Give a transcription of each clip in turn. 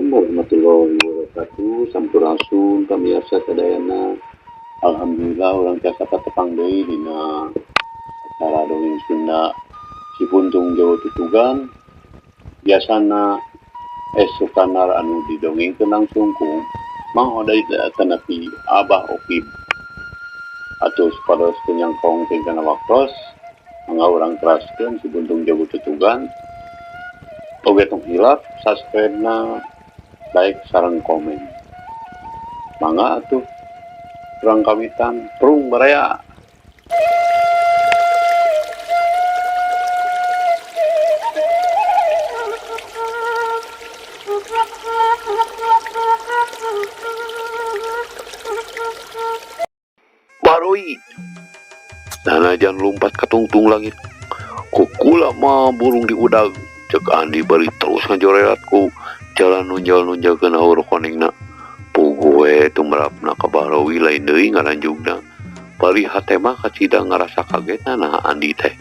Assalamualaikum warahmatullahi wabarakatuh. Sampurasun pamiarsa sadayana. Alhamdulillah orang tiasa patepang deui dina acara dongeng Sunda Si Puntung Jawa Tutugan. Biasana sukanar anu didongengkeun langsung ku Mang Odai tanapi Abah Okib atus pados penyangkong tingkana waktos mangga urang teraskeun Si Puntung Jawa Tutugan. Oge tong hilap subscribe-na, like sareng komen. Mangga atuh urang kawitan prung baraya. Baroi nanajan lompat ka tungtung langit kukula mah burung di udag cek Andi bari terus ngajorelatku jalan nunjal-nunjalkeun haur koningna pugue tumrapna ka Baroi lain deui ngaranjugna bari hate mah kacida ngarasa kagetna nah Andi teh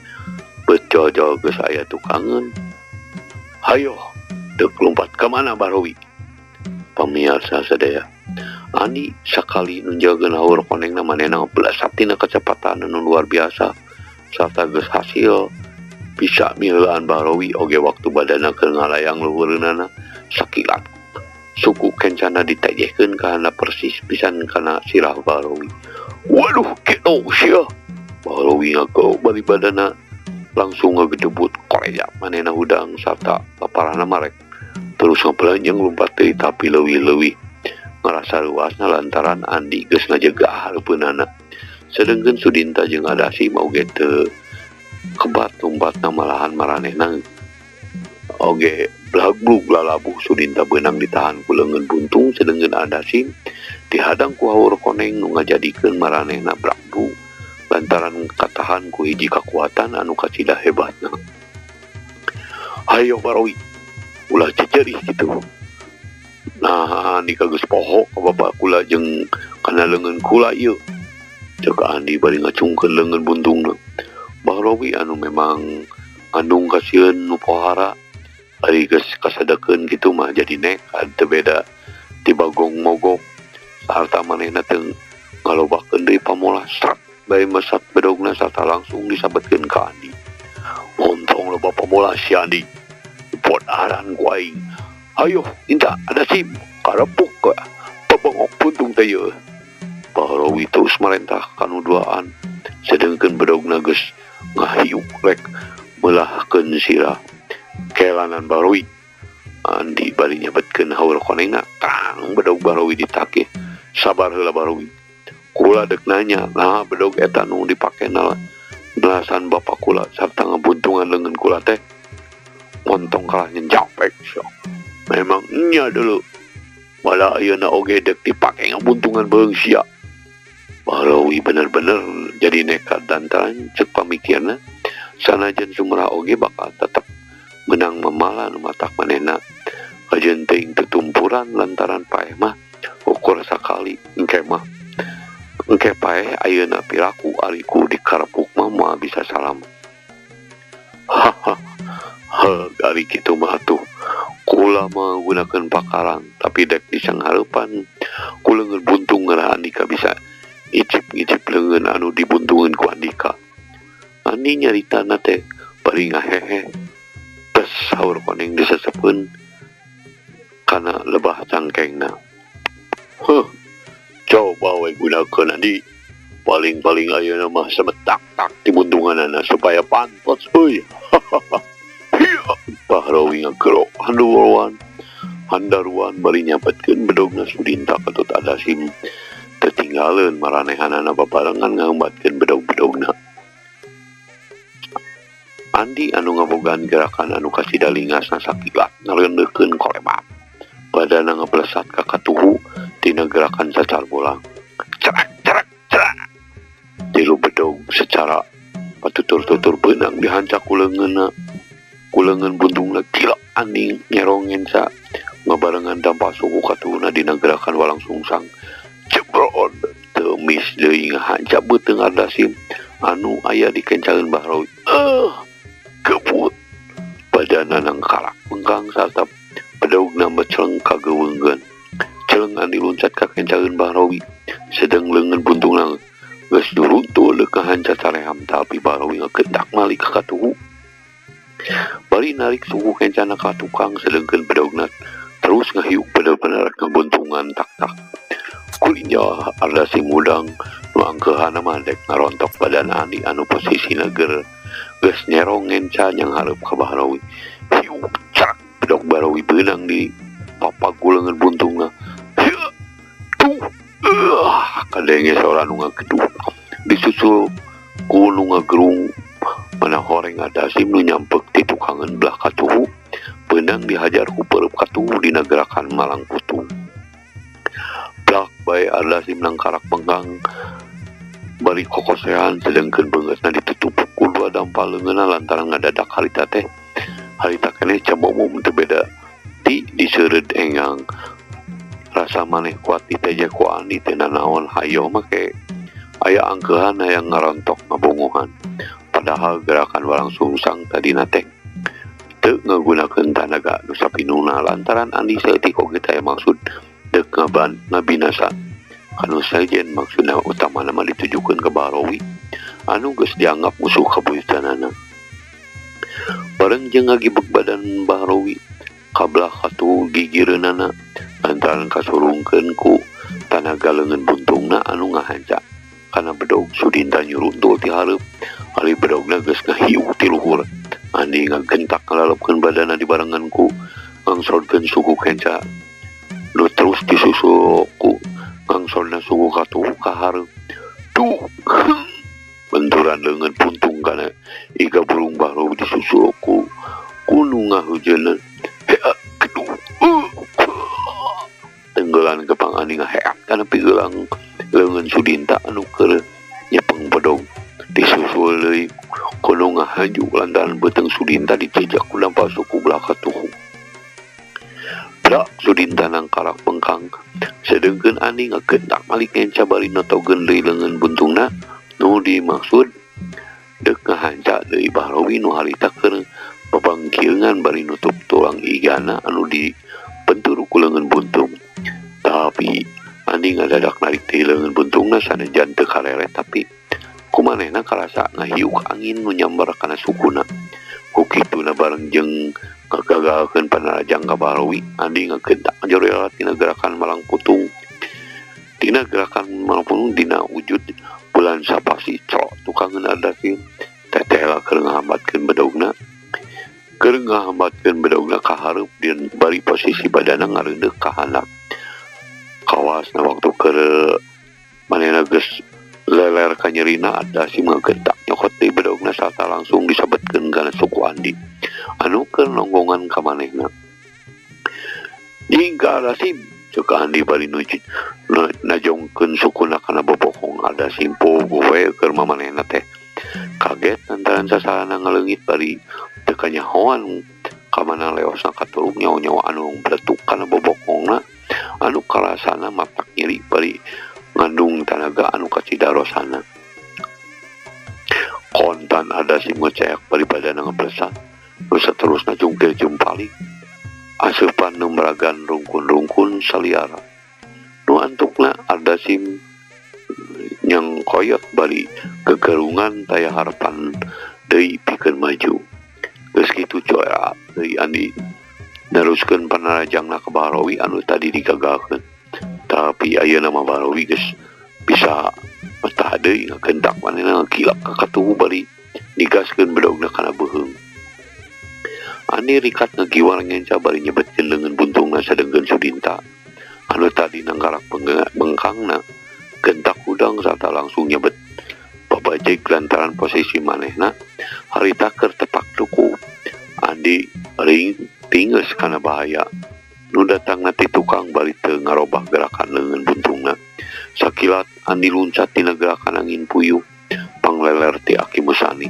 beujol geus aya tukangeun. Hayo deuk lompat ka mana Baroi. Pamirsa sadaya, Andi sakali nunjalkeun haur koningna manehna belasap tina kecepatan anu luar biasa sarta geus hasil bisa mieulaan Baroi oge waktu badana keur ngalayang luhureunana sakilat suku kencana ditajehkeun ka handap persis pisan kana sirah Baroi. Waduh kitu sia Baroi ngageu bari badana langsung ngagedebut koreja manehna hudang sarta paparana marek terus ngabelanjeng lompat deui tapi leuwih-leuwih ngarasa luasna lantaran Andi geus ngajegah hareupeunana sedengkeun Sudinta jeung Adasim oge teu kebat lompatna malahan maranehna oge blagbug lalabuh. Sudinta beunang ditahan ku leungeun buntung sedengkeun Adasim dihadang ku haur koneng nu ngajadikeun maranehna blagbug lantaran katahan ku hiji kakuatan anu kacida hebatna. Hayo Baroi ulah cecerih kitu. Nah Andi kageus poho ka bapa kula jeung kana leungeun kula ieu ceuk Andi bari ngacungkeun leungeun buntungna. Baroi anu memang andung kasieun nu pohara ari geus kasadekeun kitu mah jadi nekat teu beda ti bagong mogok sarta manehna teu ngalobakeun deui pamola srat bae mesat bedogna sarta langsung disabetkeun ka Andi. Montong loba pamola si Andi podaran ku aing. Hayo inta Adasim karepuk ka pabengok buntung teh yeuh. Baroi terus marentah kanu duaan sedengkeun bedogna geus ngahiuk rek meulahkeun sirah kelanan Baroi. Andi bari nyabetkeun haur konengna tang bedog Baroi ditakih. Sabar heula Baroi kula deuk nanya nah bedog eta nu dipakena belasan bapa kula sarta ngabuntungan leungeun kula teh. Montong kalah nyenjapek so. Memang nya dulu malah ayeuna oge deuk dipake ngabuntungan beung sia. Baroi bener-bener jadi nekat lantaran cek pamikirna sanajan sumrah oge bakal tetep menang memala nu matak manehna ajeun teuing tutumpuran lantaran paeh mah ukur sakali engke paeh ayeuna piraku ariku dikarepuk mah moal bisa salam. Haha ari kitu mah atuh kula menggunakan pakaran tapi dek disanghareupan ku leungeun buntung ngarah Andika bisa ngicip leungeun anu dibuntungkeun ku Andika. Andi nyaritana teh bari ngahehe tes haur koneng disesepkeun kana lebah cangkengna. Coba we gunakeun Andi paling ayeuna mah semetak-tak di buntunganana supaya pantos euy. Baroi ngagero handaruan bari nyabetkeun bedogna Sudinta katut Adasim tertinggaleun maranehanana babarengan ngaumbatkeun bedog-bedogna. Andi anu ngabogaan gerakan anu kasida lingasna sakilat ngaleundeurkeun kolebab badana ngablesat ka katuhu tina gerakan sacar bolang cerak tilu bedog secara patutur-tutur beunang dihancak ku leungeunna ku leungeun buntungna gila. Andi nyerongen sa ngabarengan dampak suku katuhuna dina gerakan walang sungsang jebrod temis deui ngahancap beuteung Adasim anu aya di kencaeun Baroi. Kebut badana nang kalak bengkang sarta bedogna celeng kageweungkeun. Celeng Andi loncat ka kencaeun Bahrawi. Sedang leungeun buntungna geus duruntul ka hanca careham tapi Bahrawi ngakendak malik ka katuhu. Bari narik suku kencana ka tukang sedengkeun bedogna terus ngahiuk bener-bener ngebuntungan tak-tak. Kulinya ada si mudang nu angkeuhanna mah dek ngarontok badan Andi anu posisina geus nyerong ngenca yang hareup ka Bahrawi. Hiuk cak bedog Bahrawi beunang di papagu leungeun buntungna. Kadenge saora nu ngageduh disusul ku nu ngagerung mana horeng Adasim nu nyampek ti tukangan belah katuhu beunang dihajar ku peureub katuhu dina gerakan malang putung. Blak bae Adasim nang karak penggang bari kokosehan sedengkeun beungeusna ditutup ku dua dampal leungeunna lantaran ngadadak harita teh. Harita keneh camomom teu beda ti diseureud engang. Rasa maneh kuat diteja ku Andi teu nanaon hayo make aya angkeuhan hayang ngarontok ngabongohan. Padahal gerakan walang sungsang tadina teh teu ngagunakeun tanaga nu sapinuna lantaran Andi saeutik oge teh maksud deuk ngabinasa. Anu sajen maksudna utamana mah ditujukeun ka Bahrawi anu geus dianggap musuh kabuyutanana. Bareng jeung ngagibeg badan Bahrawi kabelah katuhu gigireunana lantaran kasurungkeun ku tanaga leungeun buntungna anu ngahanca kana bedog Sudinta nyuruntul ti hareup. Ari bedogna geus ngahiu ti luhur. Andi ngagentak ngalalepkeun badanna di barengan ku ngangsodkeun suku kenca nu terus disusul ku ngangsodna suku katuhu ka hareup. Duh benturan leungeun puntung kana iga burung Bahrawi disusul ku nu ngahujeunna. Tenggelan kepang Andi ngaheak kana pigeulang leungeun Sudinta anu keur nyepeng bedog. Disusul deui kono ngahaju lantaran beuteung Sudinta dicejak ku lampah suku belah katuhu. Brak Sudinta nang karak pengkang sedengkeun Andi ngagendak malik ngenca bari notogeun deui leungeun buntungna nu dimaksud deuk ngahanca deui Bahrawi nu harita keur babangkieungan bari nutup tulang igana anu dibentur ku leungeun buntung. Tapi Andi ngadadak narik ti leungeun buntungna sanajan teu kareret tapi kumanehna karasa ngahiuk angin nu nyambar kana sukuna. Ku kituna bareng jeung ngagagalkeun panarajang ka Bahrawi Andi ngagentak ngajorelat tina gerakan malang putung. Tina gerakan malang putung dina wujud bulan sapasi cro tukangeun Adasim tetehla keur ngahambatkeun bedogna. Keur ngahambatkeun bedogna ka hareup dan bari posisi badanna ngareundeuk ka handap. Kawasna waktu keur manehna geus leler ka nyerina Adasim ngagentak nyokot deui bedogna sarta langsung disabetkeun kana suku Andi anu keur nonggongan ka manehna. Jingka Adasim ceuk Andi bari nuju najongkeun sukuna kana bobokong Adasim pogo we keur mamanehna teh kaget lantaran sasana ngaleungit bari teu kanyahoan ka mana leosna katurung nyawa-nyawa anu bletuk kana bobokongna anu karasana matak nyeri bari ngandung tanaga anu kacidarosana. Kontan Adasim ngeceak bari badanna ngablesat terus saterusna jungkil jumpali asupan nu meragan rungkun-rungkun saliara. Nu antukna Adasim nyang koyot bari kegerungan taya harapan deui pikeun maju. Geus kitu coya deui Andi neruskeun panarajangna ka Bahrawi anu tadi digagalkeun. Tapi ayeuna mah Bahrawi geus bisa betah deui ngagentak manehna ngakilap ka katuhu bari digaskeun bedogna kana beuheung. Andi rikat ngagiwar ngenca bari nyebetkeun leungeun buntungna sadengkeun Sudinta anu tadi nang karak bengkangna gentak udang sarta langsung nyebet babajeg lantaran posisi manehna harita keur tepak duku. Andi ring tinggeus kana bahaya nu datangna ti tukang bari teu ngarobah gerakan leungeun buntungna. Sakilat Andi luncat tina gerakan angin puyuh pangleler ti Aki Musani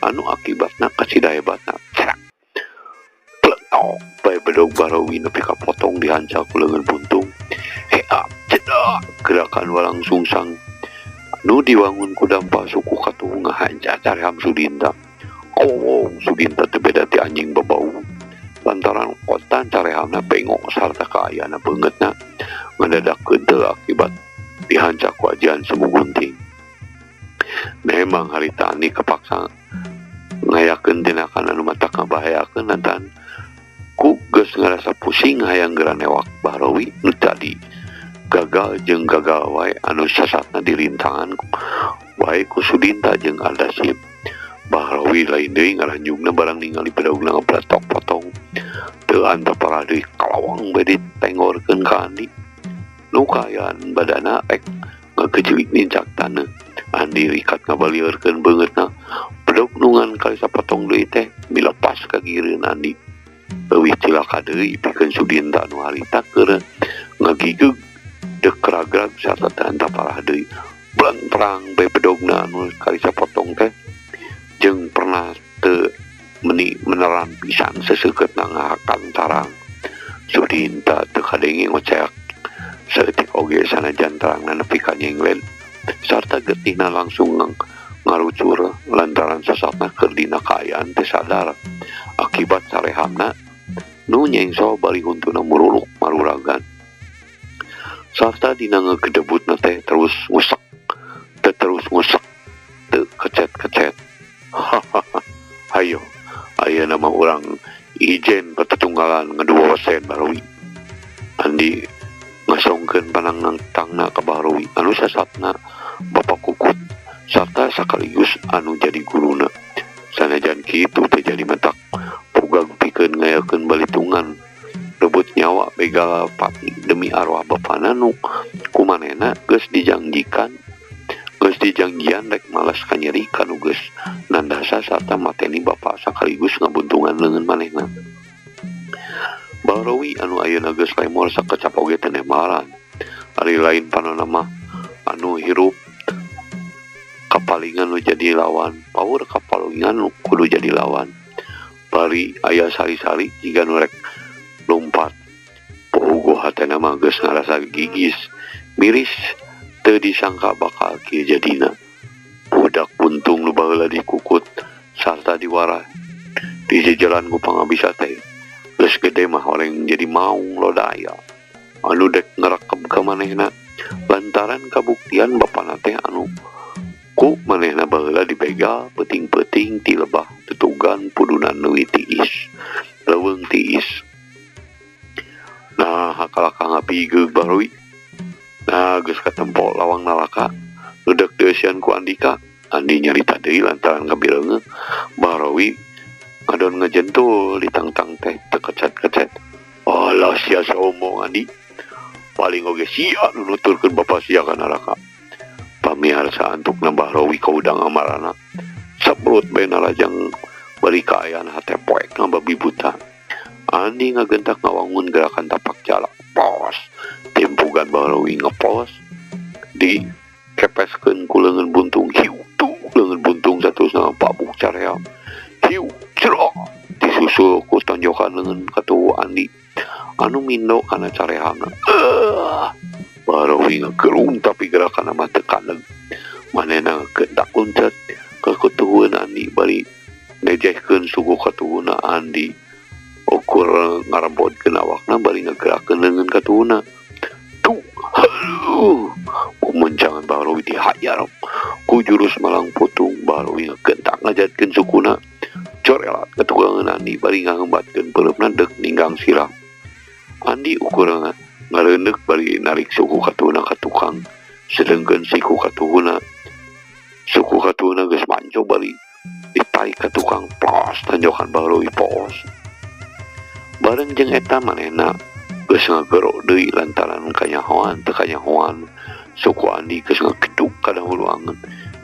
anu akibatna kacida hebatna cerak pletok bae bedog Bahrawi nepi ka potong dihancal ku leungeun buntung. Heap cedak gerakan walang sungsang nu diwangun ku dampah suku katuhu ngahanca careham Sudinta. Sudinta teu beda ti anjing babau lantaran kontan carehamna bengok sarta kaayana beungeutna ngadadak teu akibat dihancak ku ajian sumugunting. Memang harita ani kepaksa ngayakeun tindakan anu matak ngabahayakeun lantaran ku geus ngarasa pusing hayang geura newak Bahrowi nu tadi gagal jeung gagal wae anu sasatna di rintangan wae ku Sudinta jeung Aldasim. Bahrowi lain deui ngaranjungna barang ningali pedaugna ngapletok-potong teu antapara deui kalawang bae ditengorkeun ka Andi nu kaayaan badana ek ngageujelik nincak taneuh. Andi rikat ngabalieureun beungeutna pedaug nungan kali sapotong deui teh milepas ka gireun Andi. Leuwih cilaka deui pikeun Sudinta nu harita keur ngagigeg dek ragrag sarta teu antapara deui blantrang bae pedaugna anu kali sapotong teh jeung pernah teu meneran pisan seseukeutna ngahakan tarang. Sudinta teu kadenge ngoceak saeutik oge sanajan tarangna nepi ka nyenglen sarta getihna langsung ngarucur lantaran sasatna keur dina kaayaan teu sadar akibat sarehamna nu nyengso bari huntuna muruluk maruragan sarta dina ngegedebutna teh terus ngusek teu kecet-kecet. Hayo aya nama urang ijen patetunggalan ngaduawasen Bahrowi. Andi ngasongkeun pandangan tangna ka Bahrowi anu sasatna Bapak Kukut sarta sakaligus anu jadi guruna. Sanajan kitu teh jadi mentak pugag pikeun ngayakeun balitungan rebut nyawa begal pati demi arwah bapana nu kumanehna geus dijanjian rek malas kanyeri kanu geus nandasa sarta mateni bapa sakaligus ngabuntungan leungeun manehna. Bahrowi anu ayeuna geus lemor sakecap oge teu nemaran ari lain panonna mah anu hirup kapalingan nu jadi lawan paur kapalingan nu kudu jadi lawan bari aya sari-sari jiga nu rek lompat pohugo hatena mah geus ngarasa gigis miris teu disangka bakal kieu jadina. Budak buntung nu baheula dikukut sarta diwara di jalan ku pangabisa teh geus gede mah horeng jadi maung lodaya anu dek ngerekep ka manehna lantaran kabuktian bapana teh anu ku manehna baheula dibegal peuting-peuting ti lebah tutugan pudunan leuwih tiis leuweung tiis. Nah hakalaka ngapigeg Bahrowi nah geus katempo lawang nalaka leudek deusian ku Andika. Andi nyarita deui lantaran ngabireungeun Bahrowi ngadon ngajentul di tangtang teh teu kecet-kecet. Alah sia saomong Andi paling oge sia nu nuturkeun bapa sia ka neraka. Pamiarsa antukna Bahrowi ka udang amarana sabrut bae narajang bari kaayaan hate poek babi buta. Andi ngagentak ngawangun gerakan tapak jalak pos timpugan Bahrowi ngepos di kepeskeun ku leungeun buntung hiu tuh leungeun buntung saterusna pabuk caream hiu cerok disusul ku tonjokan leungeun katuhu Andi anu mindo kana carehamna. Bahrowi ngagerung tapi gerakan mah teu kaneg manehna keuntak luncat ka katuhuan Andi bari nejehkeun suku katuhuna Andi ukur ngarembotkeun awakna bari ngagerakeun leungeun katuhuna. Kumencangan Bahrowi dihajar ku jurus malang putung. Bahrowi ngagentak ngajatkeun sukuna corelat katukangan Andi bari ngahembatkeun peuleupna deuk ninggang sirah. Andi ukur ngareundeuk bari narik suku katuhuna ka tukang sedengkeun suku katuhuna geus manco bari ditarik ka tukang plos tanjokan Bahrowi poos. Bareng jeung eta manehna geus ngagero deui lantaran kanyahoan teu kanyahoan suku Andi geus ngageduk ka dahuluangeun.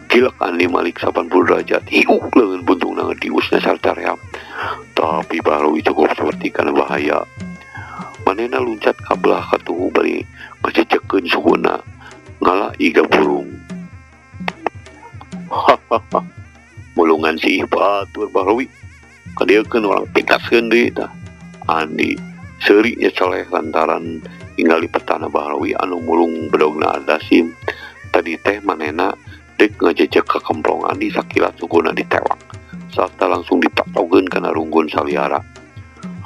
Gilak Andi malik 80 derajat hiuk leungeun buntungna ngadiusna sarta ream. Tapi Bahrowi cukup seperti kana bahaya. Manehna luncat ka belah katuhu bari ngacecekeun sukuna ngala iga burung. Mulungan si batur Bahrowi kadiekeun urang pikaskeun deui tah. Andi seurinya coleh lantaran ningali petana Bahrowi anu mulung bedogna Aldasim. Tadi teh manehna dek ngajejek ka kemplong Andi sakilat sukuna ditewak sarta langsung dipatogeun kana runggun saliara.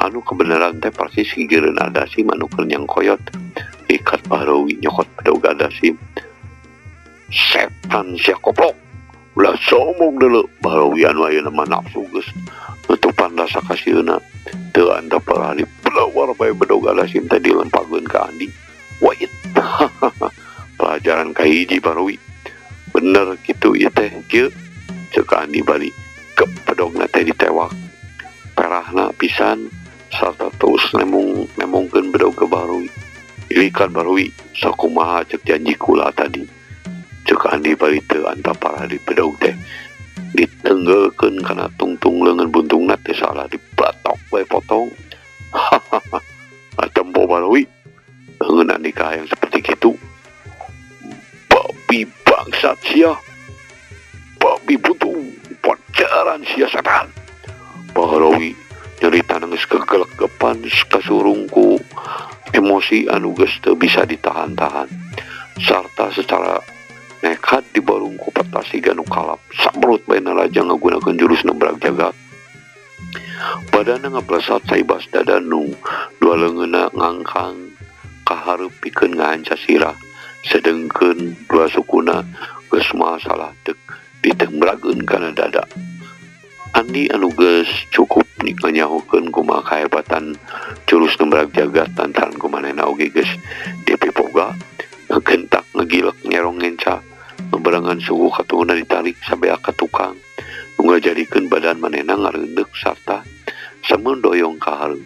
anu kebenaran teh persis gigireun Adasim anu keur nyangkoyot ikat Bahrawi nyokot pedoga Adasim. Setan sia koplok ulah sombong deuleu Bahrawi anu ayeuna mah nafsu geus nutupan rasa kasieuna teu antep parali pelawar bae bedoga Adasim teh dilempageun ka Andi. Wait. Pelajaran kahiji Bahrawi bener gitu ieu teh kieu ceuk Andi bari ke pedogna teh ditewak perahna pisan sarta terus nemongkeun bedog ke Bahrawi. Ilikan Bahrawi sakumaha cek janji kula tadi cek Andi bari teu antap parah di bedog teh ditenggeukeun kana tungtung leungeun buntungna teh salah dibatok bae potong. Tempo Bahrawi leungeun Andi kahayang seperti kitu. Babi bangsat sia, babi buntung pacaran sia setan. Bahrawi nyerita nangis kegelegepan kasurungku emosi anu geus teu bisa ditahan-tahan sarta secara nekat dibarungku petasi ganu kalap samrut bae lajang ngagunakeun jurus nembrag jagat. Badana ngablesat saibas dadanu dua leungeunna ngangkang kahareup pikeun ngahanca sirah sedengkeun dua sukuna geus masalah deuk ditembrageun kana dada. Andi anu geus cukup nyanyahokeun kumaha kahebatan jurus nembrag jagat lantaran kumanehna oge geus dipipoga ngegentak ngegilek nyerong ngenca memberangan suku katuhuna ditarik sabea ka tukang nu ngajadikeun badan manehna ngareundek sarta samun doyong ka hareung.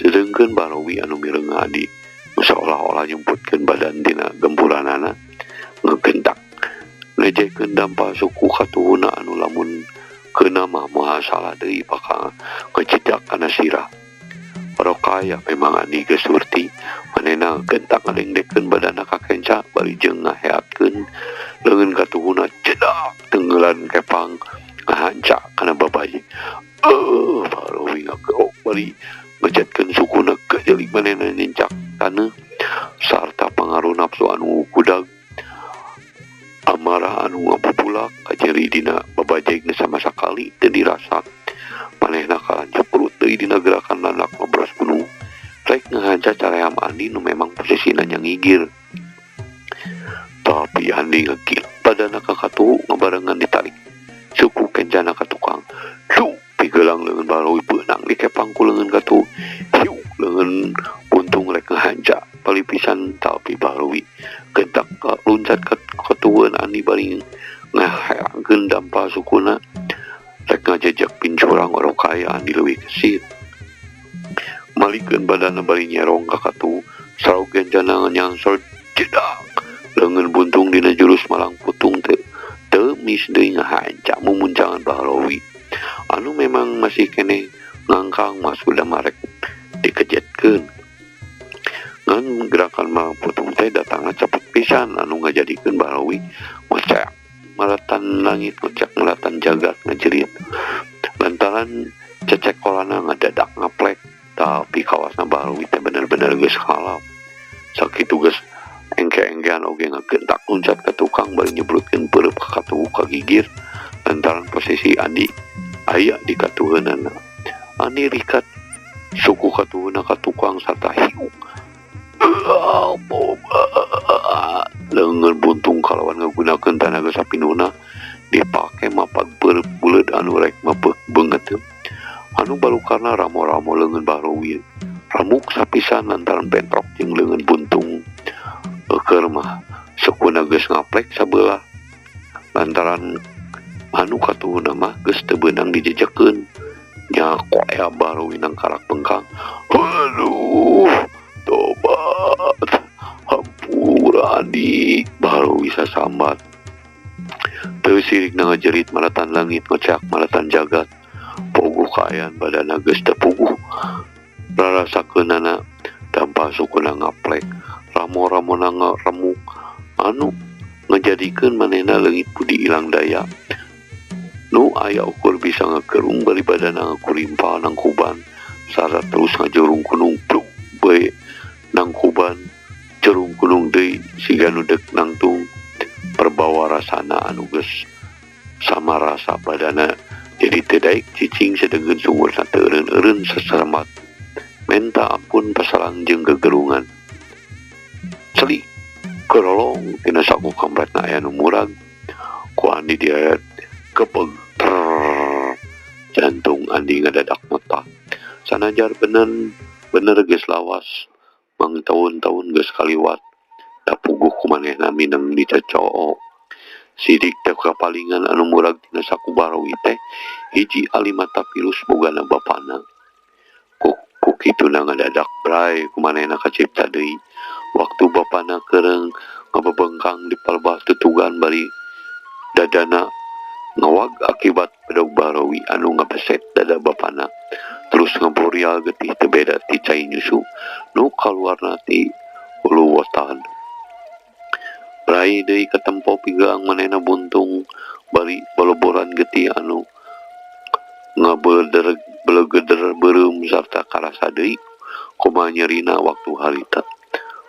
Sedengkeun Bahrawi anu mireng Adi nu saolah-olah nyumputkeun badan dina gempuranana ngegentak ngejekeun dampa suku katuhuna anu lamun keuna mah moal salah deui bakal ngecidak kana sirah. Rokaya memang Andi geus surti manehna gentak ngalengdekeun badanna ka kenca bari jeung ngaheatkeun leungeun katuhuna cedak tenggelan kepang ngahanca kana babaye. Bahrawi ngageok bari ngejatkeun sukuna kejelik manehna nincak taneuh sarta pangaruh nafsu anu kudag amarah anu ngabubulak kajeri dina babajegna sama sakali teu dirasa. Manehna kalanjut perut deui dina gerakan lanak ngobros gunung rek ngahanca caream Andi nu memang posisina nyangigir. Tapi Andi ngegil badana ka katuhu ngabarengan ditarik suku kencana ka tukang. Lu pigelang leungeun Bahrawi beunang dikepang ku leungeun katuhu. Hiu leungeun buntung rek ngahanca palipisan tapi Bahrawi gentak luncat ka katuhuan Andi bari ngaheangkeun dampa sukuna rek ngajejak pincurang Rokaya Andi leuwih gesit. Malikeun badanna bari nyerong ka katuhu sarau genjana nyangsor jedak leungeun buntung dina jurus malang putung teu mis deui ngahanca mumuncangan Bahrawi anu memang masih kene ngangkang mas udah marek dikejetkeun. Ngan gerakan malang putung teh datangna cepet pisan anu ngajadikeun Bahrawi ngocak melatan langit ngocak melatan jagat ngajerit lantaran cecekolana ngadadak ngaplek tapi kawasna Bahrawi teh bener-bener geus halap. Sakitu geus engke-engkean oge ngagentak luncat ka tukang bari nyebrutkeun peureup ka katuhu ka gigir lantaran posisi Andi aya di katuheunana. Andi rikat suku katuhuna ka tukang sarta hiu leungeun buntung kalawan ngagunakeun tanaga sapinuna dipake mapag peureup buleud anu rek mapeuk beunget anu balukarna ramo-ramo leungeun Bahrawi ramuk sapisan lantaran bentrok jeung leungeun buntung. Keur mah sukuna geus ngaplek sabelah lantaran anu katuhuna mah geus teu beunang dijejekeun nya korea Bahrawi nang karak bengkang. Aduh tobat hampura Andi Bahrawi sasambat teu sirikna ngajerit malatan langit ngocak malatan jagat puguh kaayaan badana geus teu puguh rarasakeunana dampa sukuna ngaplek ramo-ramona ngaremuk anu ngajadikeun manehna leungit budi ilang daya nu aya ukur bisa ngagerung bari badana ngakurimpal nang kuban sarta terus ngajurung gunung pluk bae nang kuban cerung gunung deui siga nu deuk nangtung perbawa rasana anu geus sama rasa badana jadi teu daek cicing sedengkeun sumur teu eureun-eureun sasermat menta ampun pasarang jeung gegerungan. Celik kerolong tina saku kampretna aya nu murag. Ku Andi dia kepeg. Jantung Andi ngadadak mata. Sanajar bener geus lawas. Mang tahun-tahun geus kaliwat. Da puguh kumanehna mineng dicecoo. Sidik teh kapalingan anu murag tina saku Barawi teh hiji ali mata pilus bogana bapana. Ku kituna ngadadak bray kumanehna kacipta deui. Waktu bapana keurang ngabebengkang di palbah tutugan bari dadana ngawag akibat pedog Barawi anu ngabeset dada bapana. Terus ngaborial getih teu beda ti cai nyusu nu kaluarna ti ulu wotan. Bray deui katempo pigang manehna buntung bari boloboran getih anu ngabelegeder beureum sarta karasa deui kumaha nyerina waktu harita.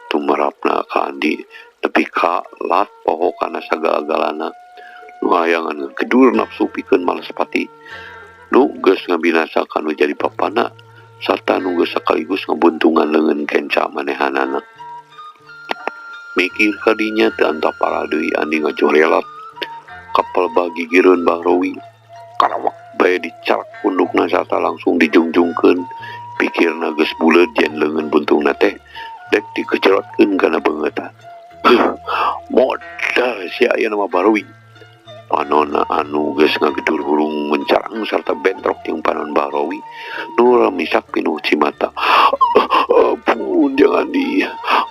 Tumarapna ka Andi nepi ka lat poho kana sagala-galana nu hayangan kedur nafsu pikeun males pati nu geus ngabinasa kanu jadi papana sarta nu geus sakaligus ngabuntungan leungeun kenca manehanana. Mikir kadinya teu antapara deui Andi ngajorelat kapal bagi gireun Barawi karawak bae dicarak pundukna sarta langsung dijungjungkeun. Pikirna geus buleud jen leungeun buntungna teh dek dikecerotkeun kana beungetan. Modal si aya nama Barawi. Panonna anu geus ngagedur hurung mencarang sarta bentrok jeung panon Barawi nu ramisak pinuh cimata. Ampun jangan di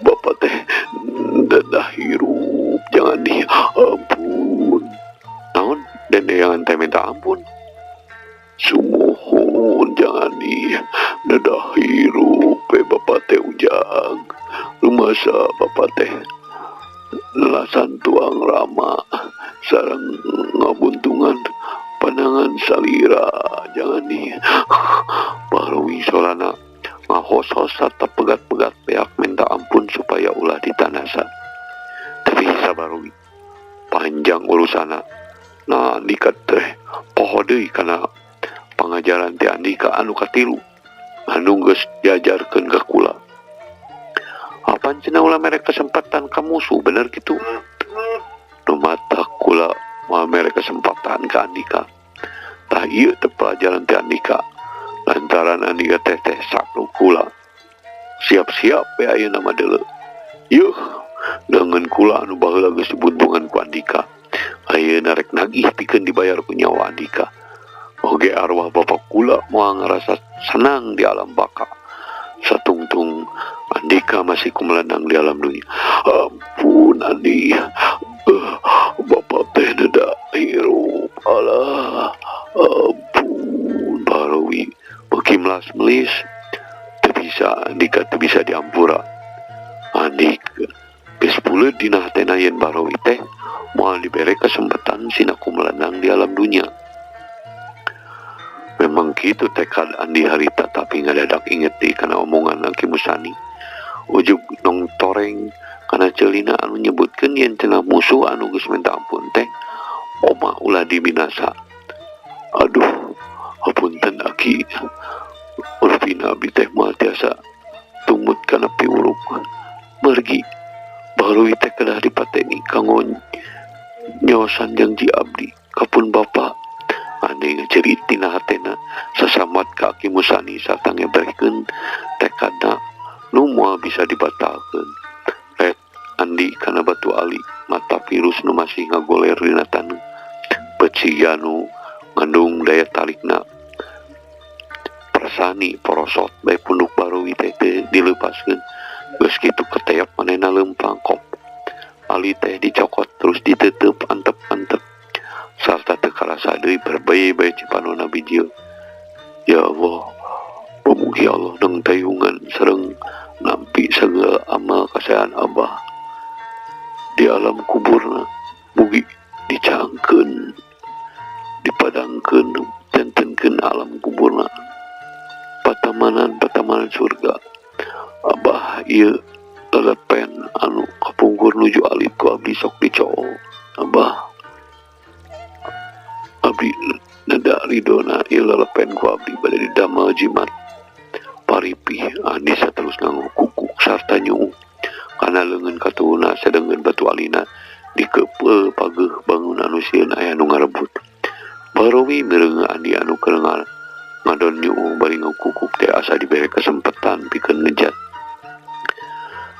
bapak teh dadah hirup jangan di ampun. Naon dendeangan teh minta ampun. Sumuhun jangan di dadah hirup bapak teh ujang. Rumasa bapak teh lasan tuang rama sareng ngabuntungan panangan salira jangan di Barawi solana ngahos-hos sarta pegat-pegat peak minta ampun supaya ulah ditanasa. Tapi bisa Barawi panjang urusana. Nah Andika teh poho deui kana pangajaran ti Andika anu katilu anu geus diajarkeun ka kula. Apaan cenah ulah mere kesempatan ka musuh bener gitu. Nu mata kula moal mere kesempatan ka Andika. Tah ieu teh pelajaran ti Andika. Lantaran Andika teh saklu kula. Siap-siap we ayeuna mah deuleu. Yuh, leungeun kula anu baheula geus dibuntungan ku Andika. Ayeuna rek nagih pikeun dibayar ku nyawa Andika. Oge arwah bapak kula moal ngarasa senang di alam baka. Satungtung Andika masih kumelenang di alam dunia. Ampun Andi, bapak teh dadak hirup alah. Ampun Barawi beuki melas-melis teu bisa Andika teu bisa diampura. Andika geus buleud dina hatena yen Barawi teh moal dibere kesempatan sina kumelenang di alam dunia. Memang gitu tekad Andi harita tapi ngadadak inget di kana omongan Ki Musani. Ujug nong toreng kana celina anu nyebutkeun yen cenah musuh anu geus minta ampun teh oma ulah dibinasa. Aduh, hapunten Aki. Urpina abdi teh moal tiasa tumut kana piuruk. Mergi Barawi teh kedah dipateni kanggo nyosan janji abdi kapun bapa. Andi ngecerit tina hatena sasamat ka Ki Musani sarta ngeberkeun tekadna nu moal bisa dibatalkeun. Ret Andi kana batu ali mata virus nu masih ngagoler dina taneuh. Beciga nu ngandung daya tarikna persani porosot bae punduk Barawi teh dileupaskeun. Geus kitu keteap manehna leumpang kop. Ali teh dicokot terus diteuteub antep-antep. Sarta teu karasa deui berbae-bae cipanonna bijil. Ya Allah, pamugi Allah nang tayungan sareng nampi segala amal kasayan Abah di alam kuburna. Mugi dicangkeun, dipadangkeun, tentenkeun alam kuburna patamanan surga. Abah ieu lelepen anu kapungkur nuju alit ku abdi sok dicoo. Abah abdi neda ridona ieu lelepen ku abdi bade didamel jimat maripi Andi saterus nganggo kukuk sarta nyuung kana leungeun katuuna sadengeun batu alina dikeupeul pageuh bangun anu sieun aya nu ngarebut. Barowi mireung Andi anu kerengal ngadon nyuung bari ngakukuk teh asa dibere kesempatan pikeun ngejat.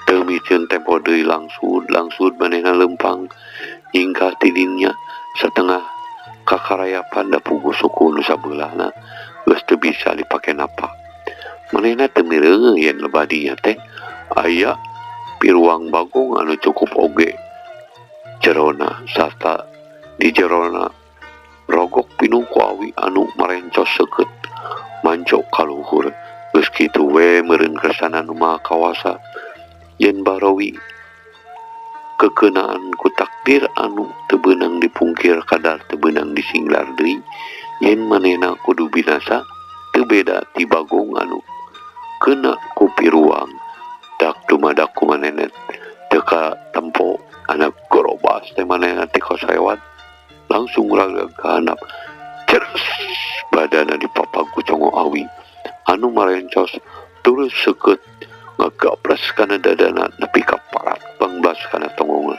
Teu mikeun tempo deui langsud manehna lempang hingga tidingnya setengah kakarayapan da puguh suku nu sabeulah geus teu bisa dipake napak. Manehna teu mireung yen lebadinya teh aya piruang bagong anu cukup oge jerona sarta di jerona rogok pinungku awi anu marencos seukeut manco kaluhur. Geus kitu we meureun kersana nu maha kawasa yen Barowi kekeunaan ku takdir anu teu beunang dipungkir kadar teu beunang disinglar deui yen manehna kudu binasa teu beda ti bagong anu keuna ku piruang dak dumadak ku manehna teu katempo anak gorobas teh manehna ti kosewat langsung ragrag ka handap ceres badana dipapag ku congo awi anu marencos terus seukeut ngagapres kana dadana nepi ka parat banglas kana tongongna.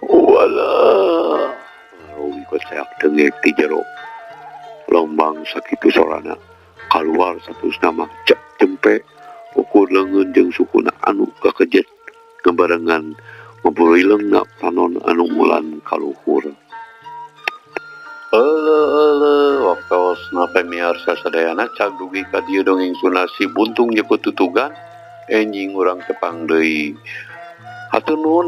Walah Barowi koceak dengek ti jero lombang sakitu sorana kaluar satus nama cek jempe ukur leungeun jeung sukuna anu kakejet ngebarengan ngobrolna panon anu mulan kaluhur. Waktu pemiarsa sadayana cag dugi ka dieu dongeng sunasi buntung jeung tutugan enjing urang tepang deui. Hatur nuhun